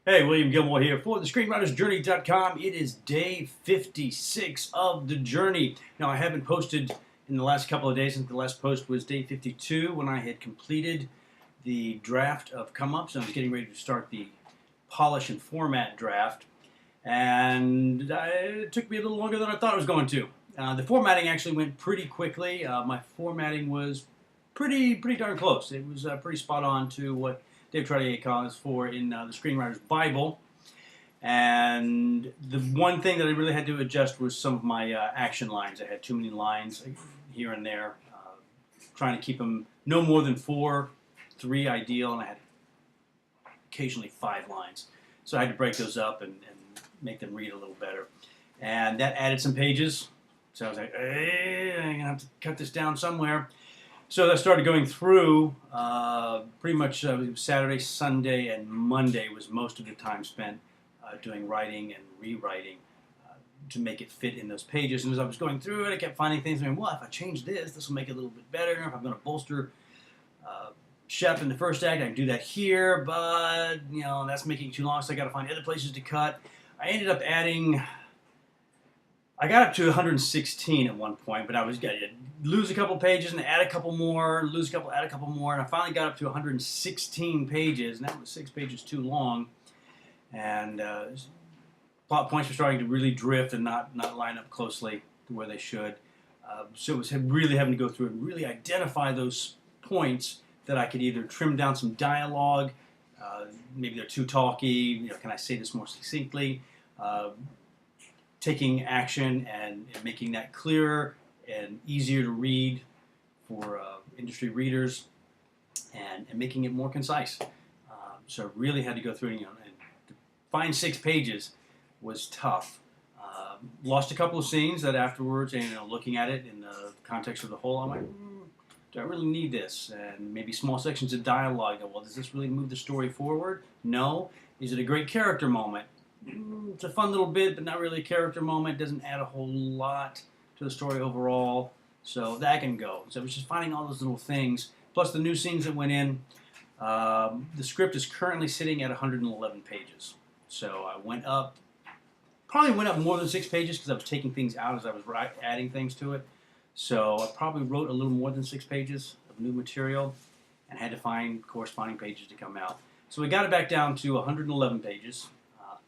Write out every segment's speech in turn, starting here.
Hey, William Gilmore here for the ScreenwritersJourney.com. It is day 56 of the journey. Now, I haven't posted in the last couple of days. I think the last post was day 52 when I had completed the draft of come-ups. I was getting ready to start the polish and format draft. And it took me a little longer than I thought it was going to. The formatting actually went pretty quickly. My formatting was pretty darn close. It was pretty spot on to what Dave Trottier calls for in the Screenwriter's Bible. And the one thing that I really had to adjust was some of my action lines. I had too many lines here and there, trying to keep them no more than 4, 3 ideal, and I had occasionally 5 lines. So I had to break those up and make them read a little better. And that added some pages. So I was like, hey, I'm going to have to cut this down somewhere. So I started going through, pretty much Saturday, Sunday, and Monday was most of the time spent doing writing and rewriting to make it fit in those pages. And as I was going through it, I kept finding things, well, if I change this, this will make it a little bit better. If I'm going to bolster Shep in the first act, I can do that here, but, that's making it too long, so I got to find other places to cut. I ended up adding... I got up to 116 at one point, but I was going to lose a couple pages and add a couple more, lose a couple, add a couple more, and I finally got up to 116 pages, and that was 6 pages too long. And plot points were starting to really drift and not line up closely to where they should. So it was really having to go through and really identify those points that I could either trim down some dialogue, maybe they're too talky, can I say this more succinctly, taking action and making that clearer and easier to read for industry readers, and making it more concise. So I really had to go through, and to find 6 pages was tough. Lost a couple of scenes that afterwards, and looking at it in the context of the whole, I'm like, do I really need this? And maybe small sections of dialogue. Well, does this really move the story forward? No. Is it a great character moment? It's a fun little bit, but not really a character moment. Doesn't add a whole lot to the story overall. So that can go. So it was just finding all those little things, plus the new scenes that went in. The script is currently sitting at 111 pages. So I probably went up more than 6 pages because I was taking things out as I was adding things to it. So I probably wrote a little more than 6 pages of new material and had to find corresponding pages to come out. So we got it back down to 111 pages.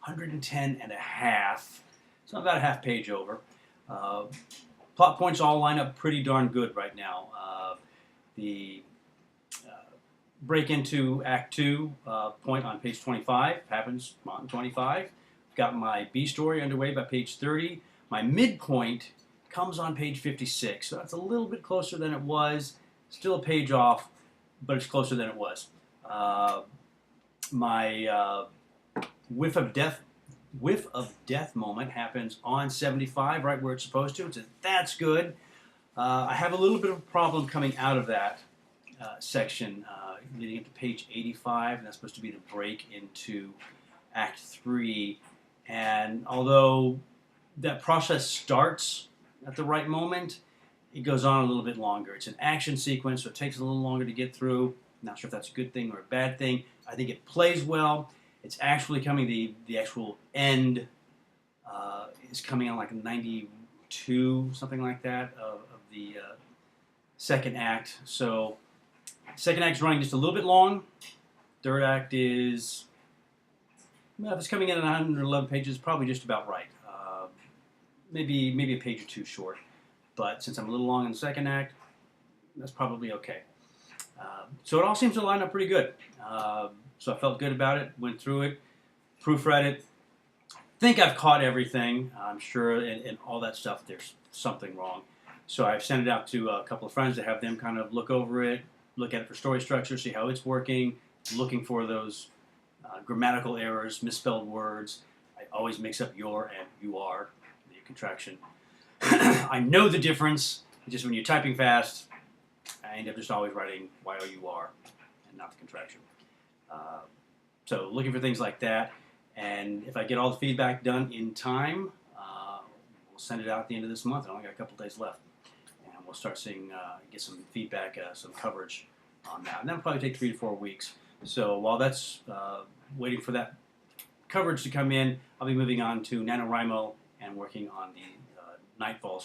110 and a half, so about a half page over. Plot points all line up pretty darn good right now. The break into Act 2 point on page 25 happens on 25. Got my B story underway by page 30. My midpoint comes on page 56, so that's a little bit closer than it was. Still a page off, but it's closer than it was. My whiff of death moment happens on 75, right where it's supposed to. So that's good. I have a little bit of a problem coming out of that section, leading into page 85, and that's supposed to be the break into Act 3. And although that process starts at the right moment, it goes on a little bit longer. It's an action sequence, so it takes a little longer to get through. Not sure if that's a good thing or a bad thing. I think it plays well. It's actually coming, the actual end is coming on like 92, something like that, of the second act. So second act is running just a little bit long. Third act is, well, if it's coming in at 111 pages, probably just about right. Maybe a page or 2 short. But since I'm a little long in the second act, that's probably okay. So it all seems to line up pretty good. So I felt good about it, went through it, proofread it. Think I've caught everything. I'm sure in all that stuff there's something wrong. So I've sent it out to a couple of friends to have them kind of look over it, look at it for story structure, see how it's working, looking for those grammatical errors, misspelled words. I always mix up your and you are, the contraction. I know the difference. Just when you're typing fast, I end up just always writing Y-O-U-R and not the contraction. So looking for things like that, and if I get all the feedback done in time, we'll send it out at the end of this month. I only got a couple days left, and we'll start seeing, get some feedback, some coverage on that. And that'll probably take 3 to 4 weeks. So while that's waiting for that coverage to come in, I'll be moving on to NaNoWriMo and working on the Nightfall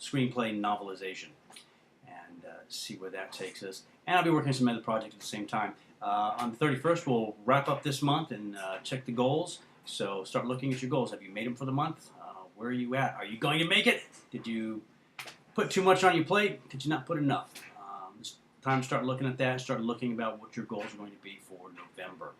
screenplay novelization, and see where that takes us. And I'll be working on some other projects at the same time. On the 31st, we'll wrap up this month and check the goals. So start looking at your goals. Have you made them for the month? Where are you at? Are you going to make it? Did you put too much on your plate? Did you not put enough? It's time to start looking at that. Start looking about what your goals are going to be for November.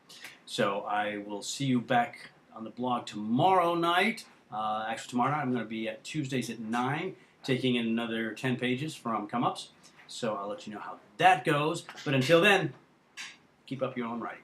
So I will see you back on the blog tomorrow night. Actually, tomorrow night I'm going to be at Tuesdays at 9, taking in another 10 pages from Come Ups. So I'll let you know how that goes. But until then, keep up your own writing.